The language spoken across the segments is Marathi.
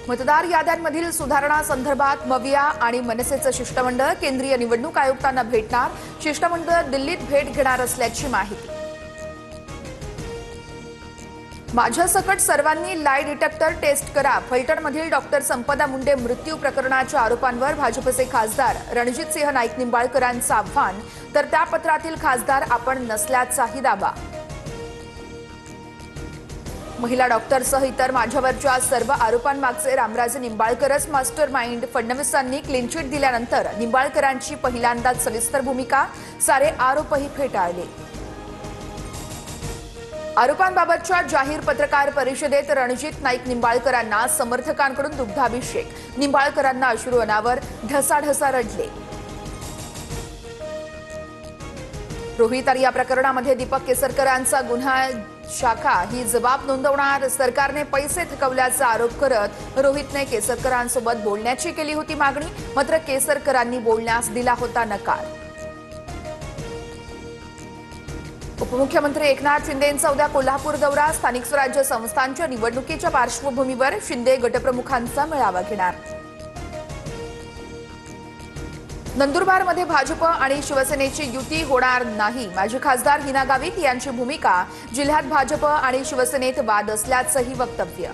मतदार याद्यांमधील सुधारणा संदर्भात मविया आणि मनसेचं शिष्टमंडळ केंद्रीय निवडणूक आयुक्तांना भेटणार। शिष्टमंडळ दिल्लीत भेट घेणार असल्याची माहिती। माझ्यासकट सर्वांनी लाई डिटेक्टर टेस्ट करा। फलटणमधील डॉक्टर संपदा मुंडे मृत्यू प्रकरणाच्या आरोपांवर भाजपचे खासदार रणजितसिंह नाईक निंबाळकरांचं आव्हान, तर त्या पत्रातील खासदार आपण नसल्याचाही दावा। महिला डॉक्टरसह इतर माझ्यावरच्या सर्व आरोपांमागचे रामराजे निंबाळकरच मास्टर माइंड। फडणवीसांनी क्लीन चिट दिल्यानंतर निंबाळकरांची पहिल्यांदाच सविस्तर भूमिका, सारे आरोपही फेटाळले। आरोपांबाबतच्या जाहीर पत्रकार परिषदेत रणजित नाईक निंबाळकरांना समर्थकांकडून दुग्धाभिषेक। निंबाळकरांना अश्रू अनावर, ढसाढसा रडले। रोहित आणि या प्रकरणामध्ये दीपक केसरकरांचा गुन्हा शाखा ही जबाब नोंदवणार। सरकारने पैसे थकवल्याचा आरोप करत रोहितने केसरकरांसोबत बोलण्याची केली होती मागणी, मात्र केसरकरांनी बोलण्यास दिला होता नकार। उपमुख्यमंत्री एकनाथ शिंदेंचा उद्या कोल्हापूर दौरा। स्थानिक स्वराज्य संस्थांच्या निवडणुकीच्या पार्श्वभूमीवर शिंदे गटप्रमुखांचा मेळावा घेणार। नंदुरबारमध्ये भाजप आणि शिवसेनेची युती होणार नाही, माजी खासदार हिना गावित यांची भूमिका। जिल्ह्यात भाजप आणि शिवसेनेत वाद असल्याचंही वक्तव्य।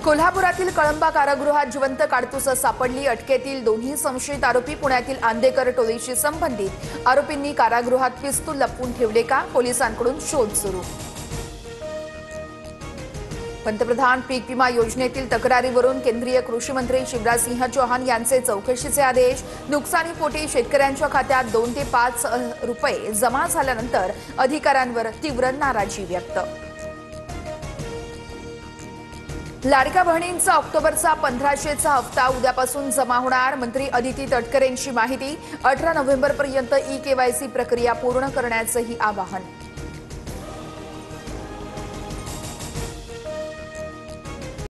कोल्हापुरातील कळंबा कारागृहात जिवंत काडतुसं सापडली। अटकेतील दोन्ही संशयित आरोपी पुण्यातील आंदेकर टोळीशी संबंधित। आरोपींनी कारागृहात पिस्तूल लपवून ठेवले का? पोलिसांकडून शोध सुरू। पंतप्रधान पीक विमा योजनेतील तक्रारीवरून केंद्रीय कृषी मंत्री शिवराजसिंह चौहान यांचे चौकशीचे आदेश। नुकसानीपोटी शेतकऱ्यांच्या खात्यात 2 ते 5 रुपये जमा झाल्यानंतर अधिकाऱ्यांवर तीव्र नाराजी व्यक्त। लाडक्या बहिणींचा ऑक्टोबरचा 1500चा हप्ता उद्यापासून जमा होणार। मंत्री अदिती तटकरेंची माहिती। 18 नोव्हेंबरपर्यंत ई-केवायसी प्रक्रिया पूर्ण करण्याचंही आवाहन।